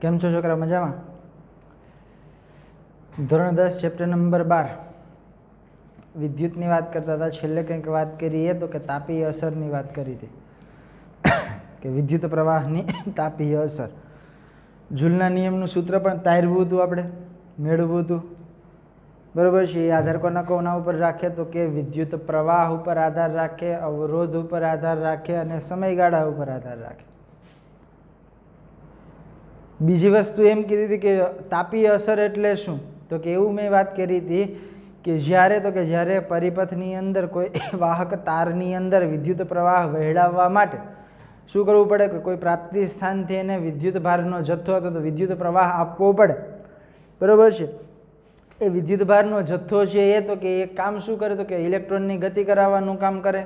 કેમ છો છોકરા? મજામાં? ધોરણ 10 ચેપ્ટર નંબર 12 વિદ્યુતની વાત કરતા હતા. છેલ્લે કંઈક વાત કરી એ તો કે તાપીય અસરની વાત કરી હતી કે વિદ્યુત પ્રવાહની તાપીય અસર. ઝૂલના નિયમનું સૂત્ર પણ તારવું હતું, આપણે મેળવવું હતું, બરાબર છે. એ આધાર કોના ઉપર રાખે તો કે વિદ્યુત પ્રવાહ ઉપર આધાર રાખે, અવરોધ ઉપર આધાર રાખે અને સમયગાળા ઉપર આધાર રાખે. બીજી વસ્તુ એમ કીધી હતી કે તાપીય અસર એટલે શું, તો કે એવું મેં વાત કરી હતી કે જ્યારે પરિપથની અંદર કોઈ વાહક તારની અંદર વિદ્યુત પ્રવાહ વહેડાવવા માટે શું કરવું પડે કે કોઈ પ્રાપ્તિ સ્થાનથી એને વિદ્યુત ભારનો જથ્થો હતો તો વિદ્યુત પ્રવાહ આપવો પડે, બરાબર છે. એ વિદ્યુત ભારનો જથ્થો છે એ તો કે એ કામ શું કરે તો કે ઇલેક્ટ્રોનની ગતિ કરાવવાનું કામ કરે.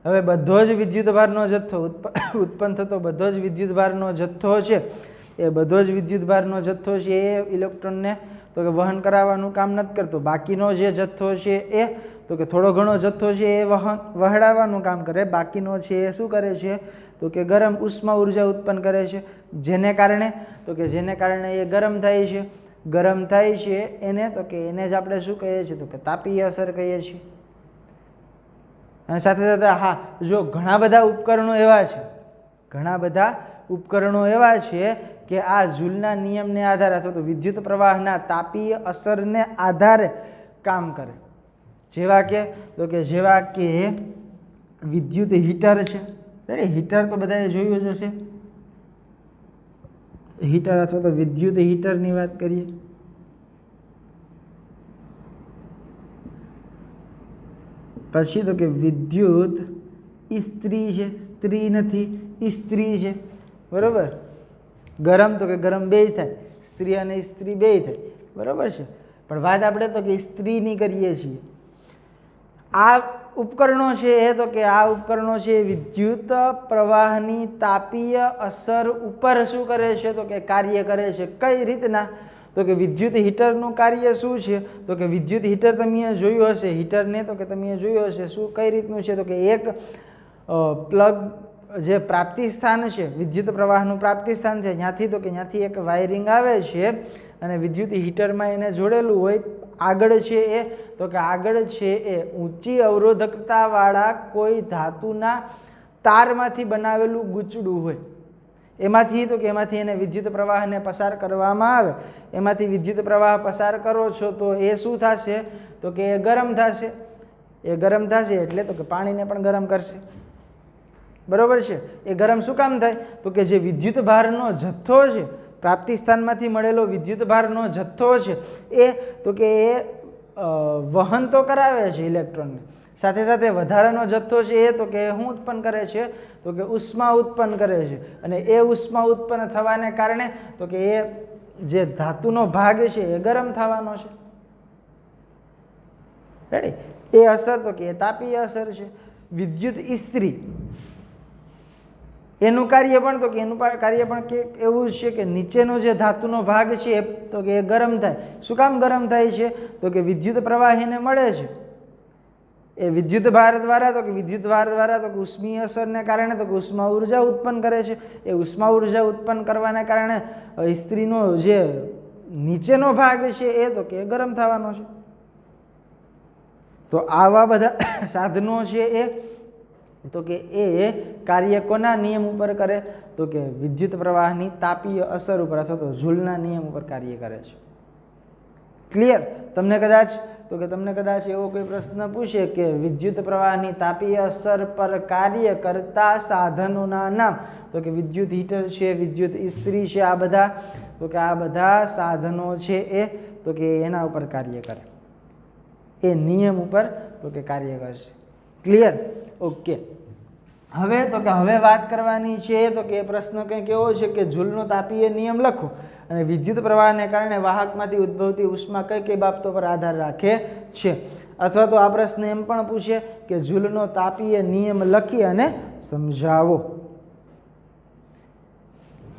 હવે બધો જ વિદ્યુત ભારનો જથ્થો ઉત્પન્ન થતો બધો જ વિદ્યુત ભારનો જથ્થો છે એ બધો જ વિદ્યુત ભારનો જથ્થો છે એ ઇલેક્ટ્રોનને તો કે વહન કરાવવાનું કામ નથી કરતો. બાકીનો જે જથ્થો છે એ તો કે થોડો ઘણો જથ્થો છે એ વહેડાવવાનું કામ કરે. બાકીનો છે એ શું કરે છે તો કે ગરમ ઉષ્મા ઉર્જા ઉત્પન્ન કરે છે, જેને કારણે એ ગરમ થાય છે. ગરમ થાય છે એને જ આપણે શું કહીએ છીએ તો કે તાપીય અસર કહીએ છીએ. અને સાથે સાથે હા, જો ઘણા બધા ઉપકરણો એવા છે કે આ ઝૂલના નિયમને આધારે અથવા તો વિદ્યુત પ્રવાહના તાપીય અસરને આધારે કામ કરે. જેવા કે વિદ્યુત હીટર છે. હીટર તો બધાએ જોયું જ હશે. હીટર અથવા તો વિદ્યુત હીટરની વાત કરીએ. પછી તો કે વિદ્યુત ઇસ્ત્રી છે, સ્ત્રી નથી, ઇસ્ત્રી છે, બરોબર. ગરમ તો કે ગરમ બેય થાય, સ્ત્રી અને ઇસ્ત્રી બેય થાય, બરોબર છે. પણ વાત આપણે તો કે ઇસ્ત્રીની કરીએ છીએ. આ ઉપકરણો છે વિદ્યુત પ્રવાહની તાપીય અસર ઉપર શું કરે છે તો કે કાર્ય કરે છે. કઈ રીતના તો કે વિદ્યુત હીટરનું કાર્ય શું છે તો કે વિદ્યુત હીટર તમે જોયું હશે. હીટરને તો કે તમે જોયું હશે શું કઈ રીતનું છે તો કે એક પ્લગ જે પ્રાપ્તિ સ્થાન છે, વિદ્યુત પ્રવાહનું પ્રાપ્તિ સ્થાન છે, ત્યાંથી એક વાયરિંગ આવે છે અને વિદ્યુત હીટરમાં એને જોડેલું હોય. આગળ છે એ ઊંચી અવરોધકતાવાળા કોઈ ધાતુના તારમાંથી બનાવેલું ગૂંચડું હોય. એમાંથી એને વિદ્યુત પ્રવાહને પસાર કરવામાં આવે. એમાંથી વિદ્યુત પ્રવાહ પસાર કરો છો તો એ શું થશે તો કે એ ગરમ થશે. એ ગરમ થશે એટલે તો કે પાણીને પણ ગરમ કરશે, બરોબર છે. એ ગરમ શું કામ થાય તો કે જે વિદ્યુત ભારનો જથ્થો છે, પ્રાપ્તિ સ્થાનમાંથી મળેલો વિદ્યુત ભારનો જથ્થો છે એ વહન તો કરાવે છે ઇલેક્ટ્રોનને. સાથે સાથે વધારાનો જથ્થો છે એ તો કે શું ઉત્પન્ન કરે છે તો કે ઉષ્મા ઉત્પન્ન કરે છે. અને એ ઉષ્મા ઉત્પન્ન થવાને કારણે તો કે એ જે ધાતુનો ભાગ છે એ ગરમ થવાનો છે. રેડી? એ અસર તો કે તાપીય અસર છે. વિદ્યુત ઇસ્ત્રી એનું કાર્ય પણ એવું છે કે નીચેનો જે ધાતુનો ભાગ છે તો કે એ ગરમ થાય. શું કામ ગરમ થાય છે તો કે વિદ્યુત પ્રવાહ એને મળે છે. એ વિદ્યુત ભાર દ્વારા તો કે ઉષ્મીય અસરને કારણે તો કે ઉષ્મા ઉર્જા ઉત્પન્ન કરે છે. એ ઉષ્મા ઉર્જા ઉત્પન્ન કરવાને કારણે ઇસ્ત્રીનો જે નીચેનો ભાગ છે એ તો કે ગરમ થવાનો છે. તો આવા બધા સાધનો છે એ કાર્ય કોના નિયમ ઉપર કરે તો કે વિદ્યુત પ્રવાહની તાપીય અસર ઉપર અથવા તો ઝૂલના નિયમ ઉપર કાર્ય કરે છે. ક્લિયર? તમને કદાચ એવો કોઈ પ્રશ્ન પૂછે કે વિદ્યુત પ્રવાહની તાપીય અસર પર કાર્ય કરતા સાધનોના નામ તો કે વિદ્યુત હીટર છે, વિદ્યુત ઇસ્ત્રી છે, આ બધા સાધનો છે એ તો કે એના ઉપર કાર્ય કરે, એ નિયમ ઉપર તો કે કાર્ય કરશે. ક્લિયર? ઓકે. હવે વાત કરવાની છે તો કે પ્રશ્ન કંઈક એવો છે કે ઝૂલનો તાપીય નિયમ લખો અને વિદ્યુત પ્રવાહને કારણે વાહકમાંથી ઉદ્ભવતી ઉષ્મા કઈ બાબતો પર આધાર રાખે છે. અથવા તો આ પ્રશ્ન એમ પણ પૂછે કે ઝૂલનો તાપીય નિયમ લખી અને સમજાવો.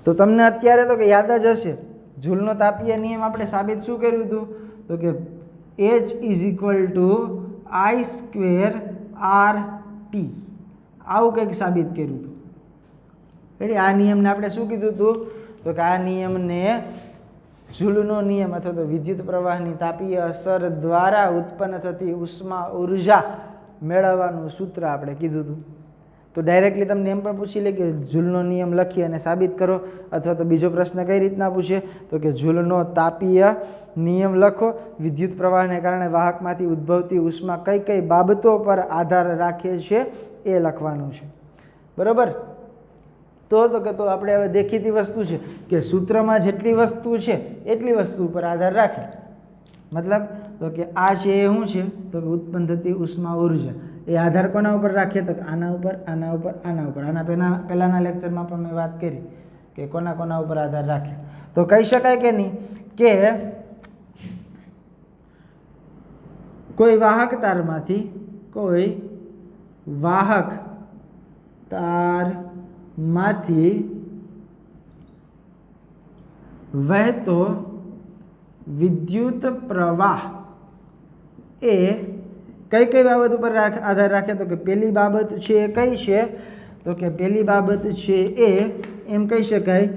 તો તમને અત્યારે તો કે યાદ જ હશે ઝૂલનો તાપીય નિયમ આપણે સાબિત શું કર્યું હતું તો કે H = I²RT આવું કંઈક સાબિત કર્યું હતું. આ નિયમને આપણે શું કીધું હતું તો કે આ નિયમને જૂલનો નિયમ અથવા તો વિદ્યુત પ્રવાહની તાપીય અસર દ્વારા ઉત્પન્ન થતી ઉષ્મા ઉર્જા મેળવવાનું સૂત્ર આપણે કીધું હતું. તો ડાયરેક્ટલી તમને એમ પણ પૂછી લે કે જૂલનો નિયમ લખી અને સાબિત કરો, અથવા તો બીજો પ્રશ્ન કઈ રીતના પૂછે તો કે જૂલનો તાપીય નિયમ લખો, વિદ્યુત પ્રવાહને કારણે વાહકમાંથી ઉદ્ભવતી ઉષ્મા કઈ કઈ બાબતો પર આધાર રાખે છે એ લખવાનું છે. બરાબર. તો આપણે હવે દેખીતી વસ્તુ છે કે સૂત્રમાં જેટલી વસ્તુ છે એટલી વસ્તુ ઉપર આધાર રાખે. મતલબ તો કે આ છે એ શું છે તો કે ઉત્પન્ન થતી ઉષ્મા ઉર્જા એ આધાર કોના ઉપર રાખીએ તો કે આના ઉપર, આના ઉપર, આના ઉપર. આના પહેલાના લેક્ચરમાં પણ મેં વાત કરી કે કોના કોના ઉપર આધાર રાખે. તો કહી શકાય કે નહીં કે કોઈ વાહક તારમાંથી વહેતો વિદ્યુત પ્રવાહ એ કઈ કઈ બાબત ઉપર આધાર રાખે તો કે પહેલી બાબત છે એ કઈ છે તો કે પહેલી બાબત છે એ એમ કહી શકાય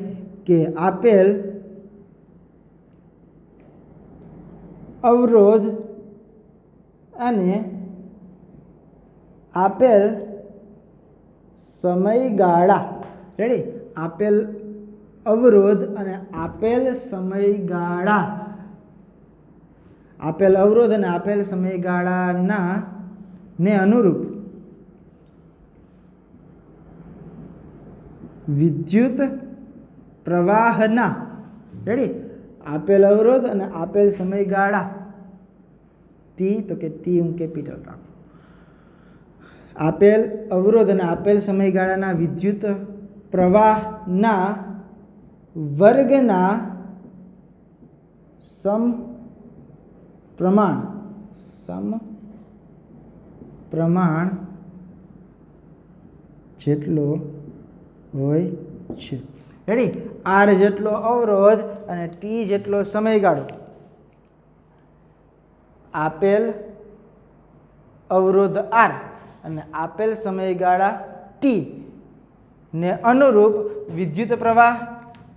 કે આપેલ અવરોધ અને આપેલ સમયગાળા, રેડી, આપેલ અવરોધ અને આપેલ સમયગાળા, આપેલ અવરોધ અને આપેલ સમયગાળાના ને અનુરૂપ વિદ્યુત પ્રવાહના, રેડી, આપેલ અવરોધ અને આપેલ સમયગાળા ટી, તો કે ટી હું કેપિટલ રાખું, આપેલ અવરોધ અને આપેલ સમયગાળાના વિદ્યુત પ્રવાહના વર્ગના સમપ્રમાણ જેટલો હોય છે. રેડી, આર જેટલો અવરોધ અને ટી જેટલો સમયગાળો આપેલ અવરોધ આર અને આપેલ સમયગાળા ટી ને અનુરૂપ વિદ્યુત પ્રવાહ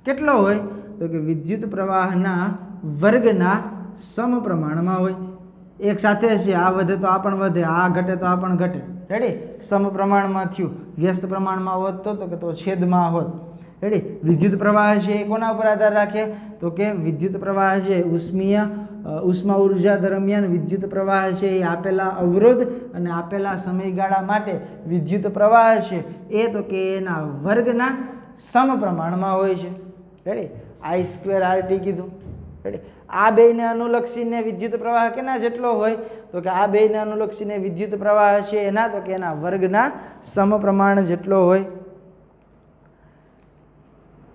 કેટલો હોય તો કે વિદ્યુત પ્રવાહના વર્ગના સમપ્રમાણમાં હોય. એક સાથે છે, આ વધે તો આ પણ વધે, આ ઘટે તો આ પણ ઘટે. રેડી, સમપ્રમાણમાં થયું. વ્યસ્ત પ્રમાણમાં હોત તો કે તો છેદમાં હોત. રેડી, વિદ્યુત પ્રવાહ છે એ કોના ઉપર આધાર રાખે તો કે વિદ્યુત પ્રવાહ છે ઉષ્મા ઉર્જા દરમિયાન વિદ્યુત પ્રવાહ છે એ આપેલા અવરોધ અને આપેલા સમયગાળા માટે વિદ્યુત પ્રવાહ છે એ તો કે એના વર્ગના સમપ્રમાણમાં હોય છે. રેડી, I²RT કીધું. રેડી, આ બેને અનુલક્ષીને વિદ્યુત પ્રવાહ કેના જેટલો હોય તો કે આ બેને અનુલક્ષીને વિદ્યુત પ્રવાહ છે એના તો કે એના વર્ગના સમપ્રમાણ જેટલો હોય.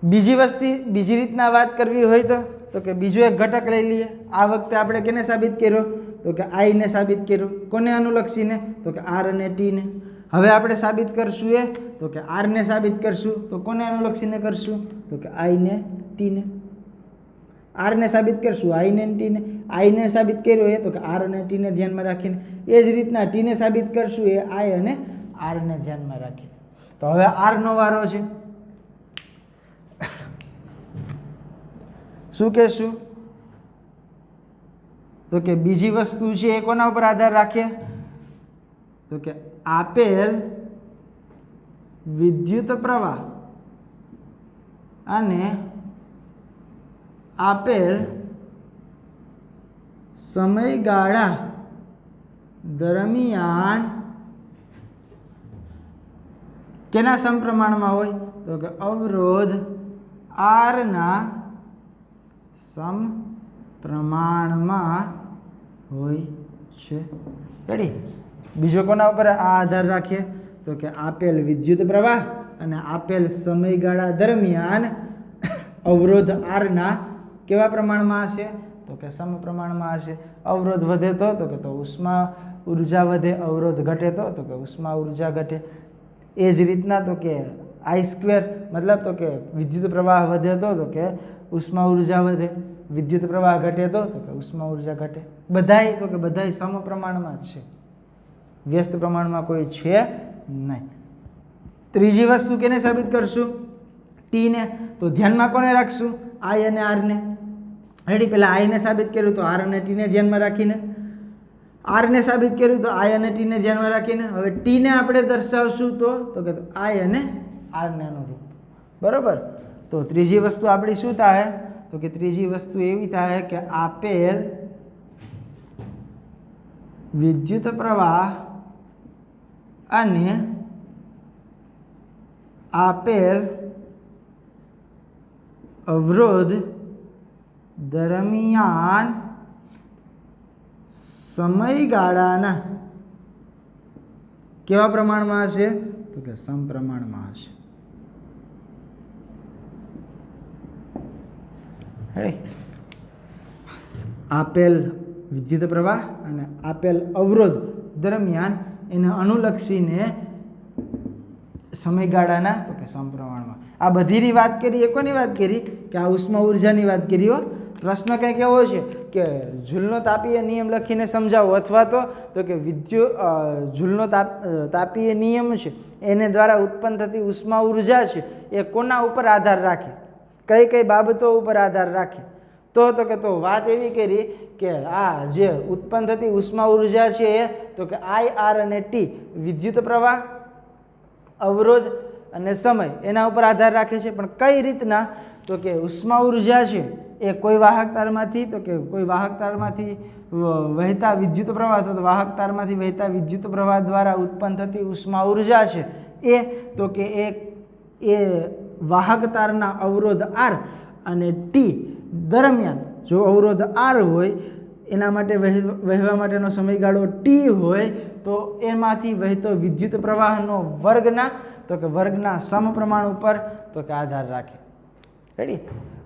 બીજી રીતના વાત કરવી હોય તો કે બીજો એક ઘટક લઈ લઈએ. આ વખતે આપણે કેને સાબિત કર્યો તો કે I ને સાબિત કર્યો. કોને અનુલક્ષીને તો કે R અને T ને. હવે આપણે સાબિત કરશું એ તો કે R ને સાબિત કરશું તો કોને અનુલક્ષીને કરશું તો કે I ને T ને. R ને સાબિત કરશું I ને T ને. I ને સાબિત કર્યો એ તો કે R અને T ને ધ્યાનમાં રાખીને. એ જ રીતના T ને સાબિત કરશું એ I અને R ને ધ્યાનમાં રાખીને. તો હવે R નો વારો છે. શું કહેશું તો કે બીજી વસ્તુ છે એ કોના ઉપર આધાર રાખે તો કે આપેલ વિદ્યુત પ્રવાહ અને આપેલ સમયગાળા દરમિયાન કેના સમપ્રમાણમાં હોય તો કે અવરોધ R ના સમપ્રમાણમાં હોય છે. રેડી, બીજો કોના ઉપર આ આધાર રાખીએ તો કે આપેલ વિદ્યુત પ્રવાહ અને આપેલ સમયગાળા દરમિયાન અવરોધ R ના કેવા પ્રમાણમાં હશે તો કે સમપ્રમાણમાં હશે. અવરોધ વધે તો કે ઉષ્મા ઉર્જા વધે, અવરોધ ઘટે તો કે ઉષ્મા ઉર્જા ઘટે. એ જ રીતના તો કે I² મતલબ તો કે વિદ્યુત પ્રવાહ વધે તો કે ઉષ્મા ઉર્જા વધે, વિદ્યુત પ્રવાહ ઘટે તો કે ઉષ્મા ઉર્જા ઘટે. બધાય તો કે બધાય સમપ્રમાણમાં જ છે, વ્યસ્ત પ્રમાણમાં કોઈ છે નહીં. ત્રીજી વસ્તુ કેને સાબિત કરશું ટી ને, તો ધ્યાનમાં કોને રાખશું? આઈ અને આર ને. રેડી, પહેલાં આઈને સાબિત કર્યું તો આર અને ટીને ધ્યાનમાં રાખીને, આરને સાબિત કર્યું તો આઈ અને ટીને ધ્યાનમાં રાખીને, હવે ટીને આપણે દર્શાવશું તો કે આઈ અને આરને અનુરૂપ. બરાબર. તો ત્રીજી વસ્તુ આપણી શું થાય? તો કે ત્રીજી વસ્તુ એવી થાય કે આપેલ વિદ્યુત પ્રવાહ અને આપેલ અવરોધ દરમિયાન સમયગાળાના કેવા પ્રમાણમાં હશે? તો કે સમપ્રમાણમાં હશે. આપેલ વિદ્યુત પ્રવાહ અને આપેલ અવરોધ દરમિયાન એને અનુલક્ષીને સમયગાળાના તો કે સમપ્રમાણમાં. આ બધીની વાત કરી, એ કોની વાત કરી? કે આ ઉષ્મા ઉર્જાની વાત કરી હો. પ્રશ્ન કંઈક એવો છે કે ઝૂલનો તાપીય નિયમ લખીને સમજાવો, અથવા તો કે ઝૂલનો તાપીય નિયમ છે એને દ્વારા ઉત્પન્ન થતી ઉષ્મા ઉર્જા છે એ કોના ઉપર આધાર રાખે, કઈ કઈ બાબતો ઉપર આધાર રાખે? તો કે તો વાત એવી કરી કે આ જે ઉત્પન્ન થતી ઉષ્મા ઉર્જા છે એ તો કે આઈ, આર અને ટી વિદ્યુત પ્રવાહ, અવરોધ અને સમય એના ઉપર આધાર રાખે છે. પણ કઈ રીતના? તો કે ઉષ્મા ઉર્જા છે એ કોઈ વાહક તારમાંથી તો કે કોઈ વાહક તારમાંથી વહેતા વિદ્યુત પ્રવાહ તો વાહક તારમાંથી વહેતા વિદ્યુત પ્રવાહ દ્વારા ઉત્પન્ન થતી ઉષ્મા ઉર્જા છે એ તો કે એ વાહક તારના અવરોધ આર અને ટી દરમિયાન, જો અવરોધ આર હોય એના માટે વહેવા માટેનો સમયગાળો ટી હોય તો એમાંથી વહેતો વિદ્યુત પ્રવાહનો વર્ગના તો કે વર્ગના સમપ્રમાણ ઉપર તો કે આધાર રાખે. રેડી?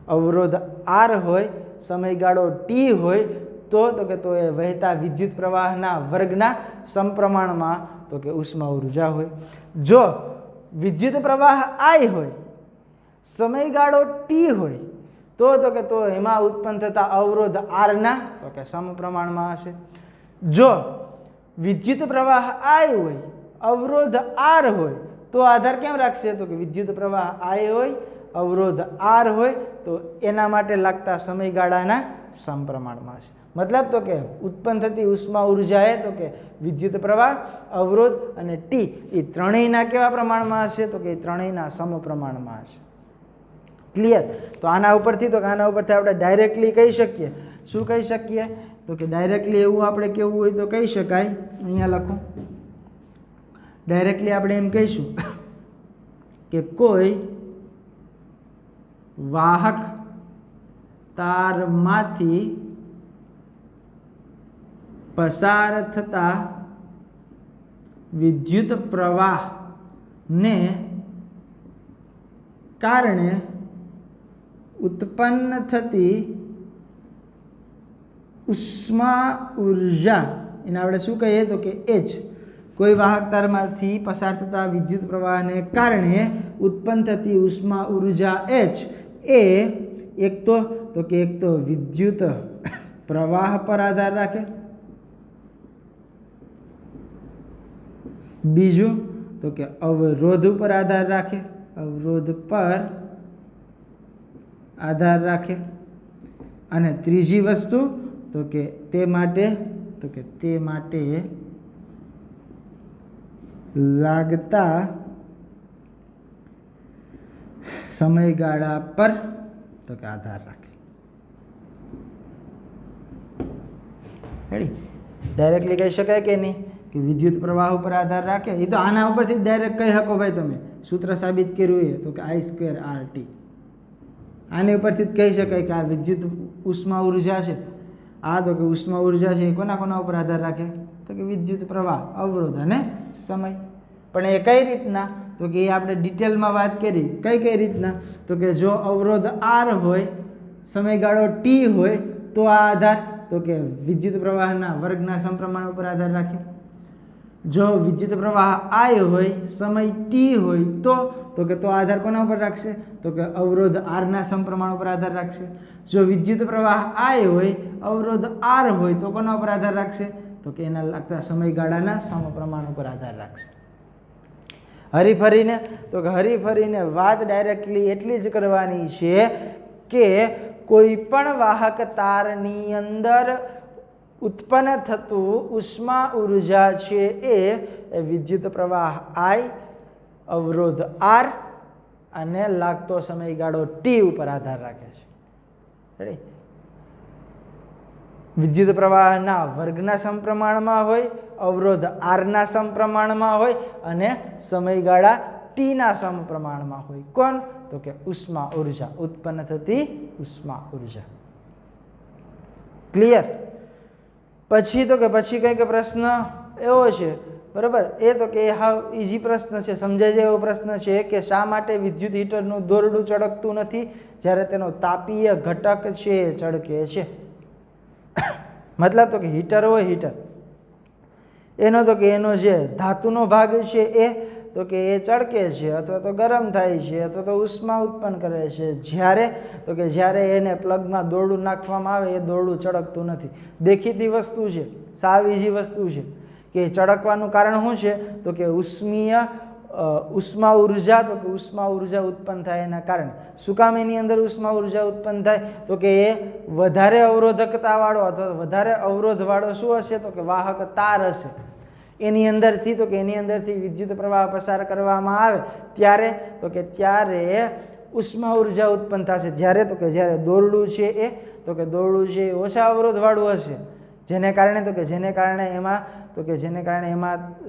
અવરોધ આર હોય, સમયગાળો ટી હોય તો કે તો એ વહેતા વિદ્યુત પ્રવાહના વર્ગના સમપ્રમાણમાં તો કે ઉષ્મા ઉર્જા હોય. જો વિદ્યુત પ્રવાહ આઈ હોય, સમયગાળો ટી હોય તો કે તો એમાં ઉત્પન્ન થતા અવરોધ આરના તો કે સમપ્રમાણમાં હશે. જો વિદ્યુત પ્રવાહ આઈ હોય, અવરોધ આર હોય તો આધાર કેમ રાખશે? તો કે વિદ્યુત પ્રવાહ આઈ હોય, અવરોધ આર હોય તો એના માટે લાગતા સમયગાળાના સમપ્રમાણમાં હશે. મતલબ તો કે ઉત્પન્ન થતી ઉષ્મા ઉર્જા એ તો કે વિદ્યુત પ્રવાહ, અવરોધ અને ટી એ ત્રણેયના કેવા પ્રમાણમાં હશે? તો કે ત્રણેયના સમપ્રમાણમાં હશે. ક્લિયર? તો આના ઉપરથી આપણે ડાયરેક્ટલી કહી શકીએ. શું કહી શકીએ? તો કે ડાયરેક્ટલી એવું આપણે કેવું હોય તો કહી શકાય. અહીંયા લખો. ડાયરેક્ટલી આપણે એમ કહીશું કે કોઈ વાહક તારમાંથી પસાર થતા વિદ્યુત પ્રવાહને કારણે ઉત્પન્ન થતી ઉષ્મા ઉર્જા એને આપણે શું કહીએ? તો કે એચ. કોઈ વાહક તારમાંથી પસાર થતા વિદ્યુત પ્રવાહને કારણે ઉત્પન્ન થતી ઉષ્મા ઉર્જા એચ એ એક તો વિદ્યુત પ્રવાહ પર આધાર રાખે, બીજું તો કે અવરોધ ઉપર આધાર રાખે, અવરોધ પર આધાર રાખે, અને ત્રીજી વસ્તુ તો કે તે માટે લાગતા સમયગાળા પર તો કે આધાર રાખે. રેડી? ડાયરેક્ટલી કહી શકાય કે નહીં કે વિદ્યુત પ્રવાહ ઉપર આધાર રાખે? એ તો આના ઉપરથી ડાયરેક્ટ કહી શકો ભાઈ. તમે સૂત્ર સાબિત કર્યું એ તો કે આઈ સ્ક્વેર આર ટી. આની ઉપરથી જ કહી શકાય કે આ વિદ્યુત ઉષ્મા ઉર્જા છે. આ તો કે ઉષ્મા ઉર્જા છે એ કોના ઉપર આધાર રાખે? તો કે વિદ્યુત પ્રવાહ, અવરોધ અને સમય. પણ એ કઈ રીતના? તો કે એ આપણે ડિટેલમાં વાત કરી. કઈ રીતના? તો કે જો અવરોધ આર હોય, સમયગાળો ટી હોય તો આ આધાર તો કે વિદ્યુત પ્રવાહના વર્ગના સમપ્રમાણ ઉપર આધાર રાખે. જો વિદ્યુત પ્રવાહ આઈ હોય, સમય ટી હોય તો કે તો આધાર કોના ઉપર રાખશે? તો કે અવરોધ આરના સમપ્રમાણ ઉપર આધાર રાખશે. જો વિદ્યુત પ્રવાહ આઈ હોય, અવરોધ આર હોય તો કોના ઉપર આધાર રાખશે? તો કે એના લાગતા સમયગાળાના સમપ્રમાણ ઉપર આધાર રાખશે. હરીફરીને તો કે હરીફરીને વાત ડાયરેક્ટલી એટલી જ કરવાની છે કે કોઈ પણ વાહક તારની અંદર ઉત્પન્ન થતું ઉષ્મા ઉર્જા છે એ વિદ્યુત પ્રવાહ I, અવરોધ R અને લાગતો સમયગાળો T ઉપર આધાર રાખે છે. રેડી? વિદ્યુત પ્રવાહના વર્ગના સમપ્રમાણમાં હોય, અવરોધ આરના સમપ્રમાણમાં હોય અને સમયગાળા ટીના સમપ્રમાણમાં હોય. કોણ? તો કે ઉષ્મા ઉર્જા, ઉત્પન્ન થતી ઉષ્મા ઉર્જા. ક્લિયર? પછી તો કે પછી કંઈક પ્રશ્ન એવો છે, બરાબર, એ તો કે હાવ ઇઝી પ્રશ્ન છે, સમજાય જાય એવો પ્રશ્ન છે કે શા માટે વિદ્યુત હીટરનું દોરડું ચળકતું નથી જ્યારે તેનો તાપીય ઘટક છે એ ચળકે છે. મતલબ તો કે હીટર હોય, હીટર એનો તો કે એનો જે ધાતુનો ભાગ છે એ તો કે એ ચળકે છે અથવા તો ગરમ થાય છે અથવા તો ઉષ્મા ઉત્પન્ન કરે છે. જ્યારે તો કે જ્યારે એને પ્લગમાં દોરડું નાખવામાં આવે એ દોરડું ચળકતું નથી. દેખીતી વસ્તુ છે, સાવ ઇઝી વસ્તુ છે કે ચળકવાનું કારણ શું છે તો કે ઉષ્મા ઉર્જા, તો કે ઉષ્મા ઉર્જા ઉત્પન્ન થાય એના કારણે. શું કામ એની અંદર ઉષ્મા ઉર્જા ઉત્પન્ન થાય તો કે એ વધારે અવરોધકતાવાળો અથવા વધારે અવરોધવાળો શું હશે તો કે વાહક તાર હશે. એની અંદરથી તો કે એની અંદરથી વિદ્યુત પ્રવાહ પસાર કરવામાં આવે ત્યારે તો કે ત્યારે ઉષ્મા ઉર્જા ઉત્પન્ન થશે. જ્યારે તો કે જ્યારે દોરડું છે એ તો કે દોરડું છે એ ઓછા અવરોધવાળું હશે, જેને કારણે તો કે જેને કારણે એમાં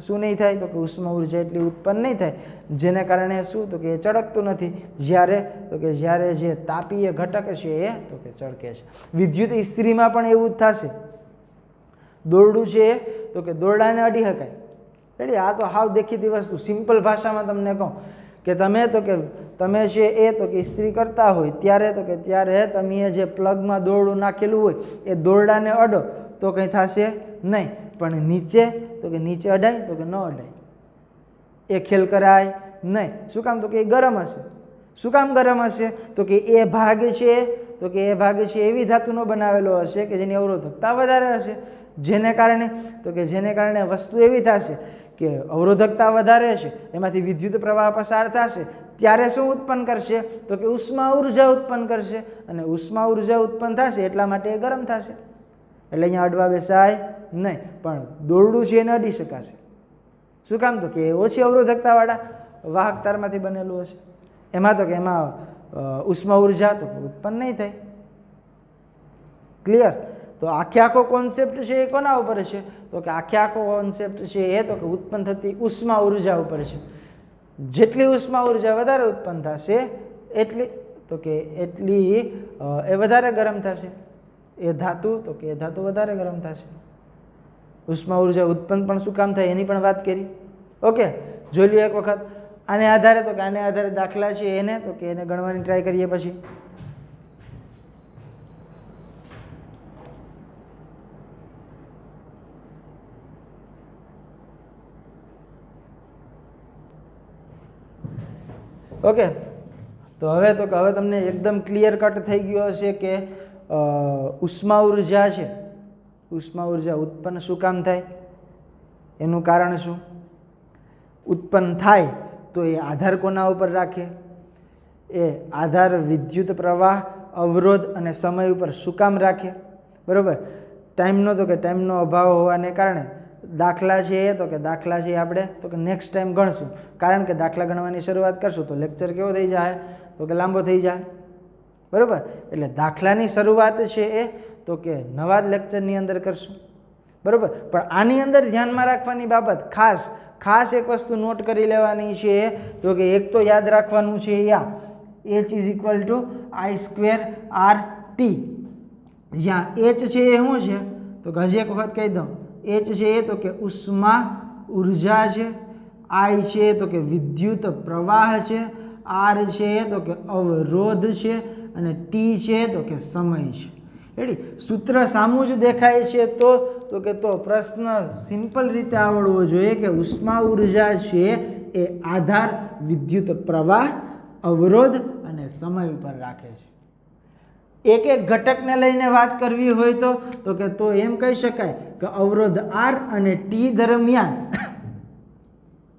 શું નહીં થાય તો કે ઉષ્મા ઉર્જા એટલી ઉત્પન્ન નહીં થાય, જેને કારણે શું તો કે એ ચળકતું નથી. જ્યારે જે તાપીય ઘટક છે એ તો કે ચળકે છે. વિદ્યુત ઇસ્ત્રીમાં પણ એવું જ થશે. દોરડું છે તો કે દોરડાને અડી શકાય. રેડી? આ તો હાવ દેખીતી વસ્તુ, સિમ્પલ ભાષામાં તમને કહું કે તમે છે એ તો કે ઇસ્ત્રી કરતા હોય ત્યારે તમે જે પ્લગમાં દોરડું નાખેલું હોય એ દોરડાને અડો તો કંઈ થશે નહીં, પણ નીચે તો કે નીચે અડાય તો કે ન અડાય, એ ખેલ કરાય નહીં. શું કામ તો કે એ ગરમ હશે. શું કામ ગરમ હશે તો કે એ ભાગ છે એવી ધાતુનો બનાવેલો હશે કે જેની અવરોધકતા વધારે હશે, જેને કારણે વસ્તુ એવી થશે કે અવરોધકતા વધારે છે, એમાંથી વિદ્યુત પ્રવાહ પસાર થશે ત્યારે શું ઉત્પન્ન કરશે તો કે ઉષ્મા ઉર્જા ઉત્પન્ન કરશે, અને ઉષ્મા ઉર્જા ઉત્પન્ન થશે એટલા માટે એ ગરમ થશે. એટલે અહીંયા અડવા બેસાય નહીં, પણ દોરડું છે એને અડી શકાશે. શું કામ તો કે ઓછી અવરોધકતાવાળા વાહક તારમાંથી બનેલું હશે, એમાં ઉષ્મા ઉર્જા તો ઉત્પન્ન નહીં થાય. ક્લિયર? તો આખો કોન્સેપ્ટ છે એ કોના ઉપર છે તો કે આખો કોન્સેપ્ટ છે એ તો કે ઉત્પન્ન થતી ઉષ્મા ઉર્જા ઉપર છે. જેટલી ઉષ્મા ઉર્જા વધારે ઉત્પન્ન થશે એટલી એ વધારે ગરમ થશે. એ ધાતુ વધારે ગરમ થશે. ઉષ્મા ઉર્જા ઉત્પન્ન પણ શું કામ થાય એની પણ વાત કરી. ઓકે, જોઈ લો એક વખત. આને આધારે દાખલા છે એને તો કે એને ગણવાની ટ્રાય કરીએ. પછી ઓકે, તો હવે તમને એકદમ ક્લિયર કટ થઈ ગયો હશે કે ઉષ્મા ઉર્જા છે, ઉષ્મા ઉર્જા ઉત્પન્ન શું કામ થાય, એનું કારણ શું, ઉત્પન્ન થાય તો એ આધાર કોના ઉપર રાખે, એ આધાર વિદ્યુત પ્રવાહ, અવરોધ અને સમય ઉપર શું કામ રાખે. બરાબર? ટાઈમનો અભાવ હોવાને કારણે દાખલા છે આપણે તો કે નેક્સ્ટ ટાઈમ ગણશું, કારણ કે દાખલા ગણવાની શરૂઆત કરશું તો લેક્ચર કેવો થઈ જાય તો કે લાંબો થઈ જાય. બરાબર? એટલે દાખલાની શરૂઆત છે એ તો કે નવા જ લેક્ચરની અંદર કરશું. બરાબર? પણ આની અંદર ધ્યાનમાં રાખવાની બાબત ખાસ એક વસ્તુ નોટ કરી લેવાની છે તો કે એક તો યાદ રાખવાનું છે H = I²RT. જ્યાં H છે એ શું છે તો કે હજી એક વખત કહી દઉં, H છે એ તો કે ઉષ્મા ઉર્જા છે, I છે તો કે વિદ્યુત પ્રવાહ છે, R છે તો કે અવરોધ છે અને T છે તો કે સમય છે. રેડી? સૂત્ર સામું જ દેખાય છે તો પ્રશ્ન સિમ્પલ રીતે આવડવો જોઈએ કે ઉષ્મા ઉર્જા છે એ આધાર વિદ્યુત પ્રવાહ, અવરોધ અને સમય ઉપર રાખે છે. એક ઘટકને લઈને વાત કરવી હોય તો એમ કહી શકાય કે અવરોધ R અને T દરમિયાન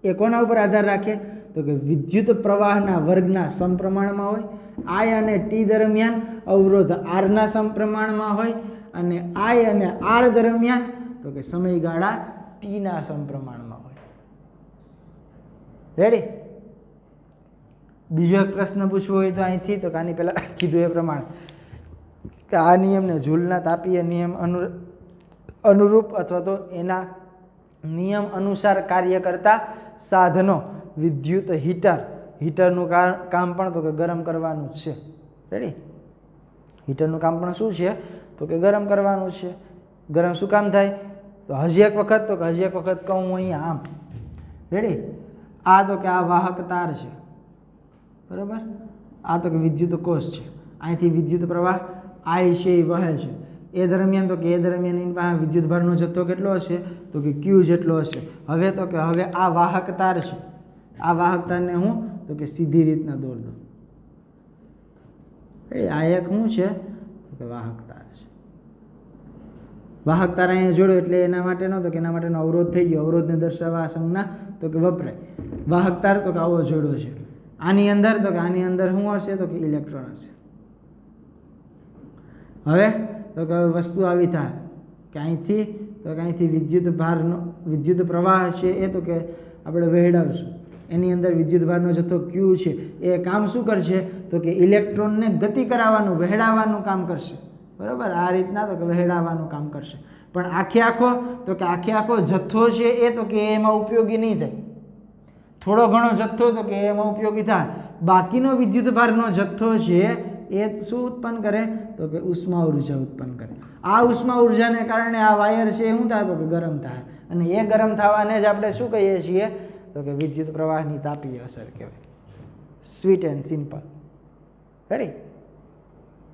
એ કોના ઉપર આધાર રાખે તો કે વિદ્યુત પ્રવાહના વર્ગના સમપ્રમાણમાં હોય, I અને T દરમિયાન અવરોધ R ના સમપ્રમાણમાં હોય, અને I અને R દરમિયાન તો કે સમયગાળા T ના સમપ્રમાણમાં હોય. રેડી? બીજો એક પ્રશ્ન પૂછવો હોય તો અહીંથી, તો આની પહેલાં કીધું એ પ્રમાણે કે આ નિયમને જૂલના તાપીય નિયમ અનુરૂપ અથવા તો એના નિયમ અનુસાર કાર્ય કરતા સાધનો, વિદ્યુત હીટરનું કામ પણ તો કે ગરમ કરવાનું જ છે. રેડી? હીટરનું કામ પણ શું છે તો કે ગરમ કરવાનું છે. ગરમ શું કામ થાય તો હજી એક વખત, તો કે હજી એક વખત કહું હું અહીંયા આમ. રેડી? આ તો કે આ વાહક તાર છે, બરાબર? આ તો કે વિદ્યુત કોષ છે. અહીંથી વિદ્યુત પ્રવાહ I છે એ વહે છે. એ દરમિયાન તો કે એ દરમિયાન એની પાસે વિદ્યુત ભારનો જથ્થો કેટલો હશે તો કે Q જેટલો હશે. હવે તો કે હવે આ વાહક તાર છે, આ વાહક તારને હું તો કે સીધી રીતના દોર દઉં. આ એક શું છે તો કે વાહક તાર છે. વાહક તાર અહીંયા જોડો એટલે એના માટેનો તો કે એના માટેનો અવરોધ થઈ ગયો. અવરોધને દર્શાવવા આ સંજ્ઞા તો કે વપરાય. વાહક તાર તો કે આવો જોડો છે. આની અંદર તો કે આની અંદર શું હશે તો કે ઇલેક્ટ્રોન હશે. હવે તો કે વસ્તુ આવી થાય કે અહીંથી તો કે અહીંથી વિદ્યુત પ્રવાહ છે એ તો કે આપણે વહેડાવશું. એની અંદર વિદ્યુત ભારનો જથ્થો Q છે એ કામ શું કરશે તો કે ઇલેક્ટ્રોનને ગતિ કરાવવાનું, વહેડાવવાનું કામ કરશે. બરાબર? આ રીતના તો કે વહેડાવવાનું કામ કરશે. પણ આખે આખો જથ્થો છે એ તો કે એમાં ઉપયોગી નહીં થાય. થોડો ઘણો જથ્થો તો કે એમાં ઉપયોગી થાય. બાકીનો વિદ્યુત ભારનો જથ્થો છે એ શું ઉત્પન્ન કરે તો કે ઉષ્મા ઉર્જા ઉત્પન્ન કરે. આ ઉષ્મા ઉર્જાને કારણે આ વાયર છે એ શું થાય તો કે ગરમ થાય, અને એ ગરમ થવાને જ આપણે શું કહીએ છીએ તો કે વિદ્યુત પ્રવાહની તાપીય અસર કહેવાય. Sweet and simple. રેડી?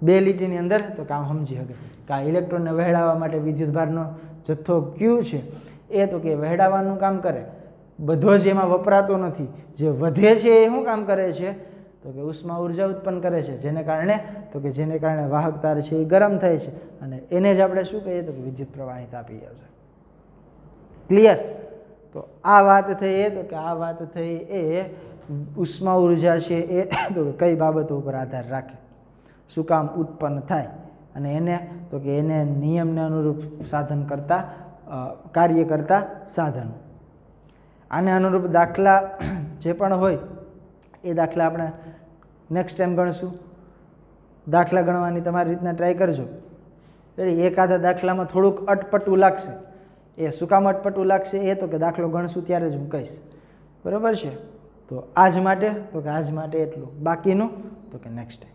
બે લીટીની અંદર તો કે આમ સમજી શકે કે આ ઇલેક્ટ્રોનને વહેડાવવા માટે વિદ્યુત ભારનો જથ્થો Q છે એ તો કે વહેડાવવાનું કામ કરે. બધો જ એમાં વપરાતો નથી. જે વધે છે એ શું કામ કરે છે તો કે ઉષ્મા ઉર્જા ઉત્પન્ન કરે છે, જેને કારણે વાહક તાર છે એ ગરમ થાય છે, અને એને જ આપણે શું કહીએ તો કે વિદ્યુત પ્રવાહની તાપીય અસર. ક્લિયર? તો આ વાત થઈ એ તો કે આ વાત થઈ એ ઉષ્મા ઉર્જા છે એ તો કઈ બાબતો ઉપર આધાર રાખે, શું કામ ઉત્પન્ન થાય, અને એને તો કે એને નિયમને અનુરૂપ સાધન કરતા કાર્ય કરતા સાધનો. આને અનુરૂપ દાખલા જે પણ હોય એ દાખલા આપણે નેક્સ્ટ ટાઈમ ગણશું. દાખલા ગણવાની તમારી રીતના ટ્રાય કરજો. એકાદા દાખલામાં થોડુંક અટપટું લાગશે. એ શું કામ અટપટું લાગશે એ તો કે દાખલો ગણશું ત્યારે જ હું કહીશ. બરાબર છે? તો આજ માટે એટલું, બાકીનું તો કે નેક્સ્ટ ટાઈમ.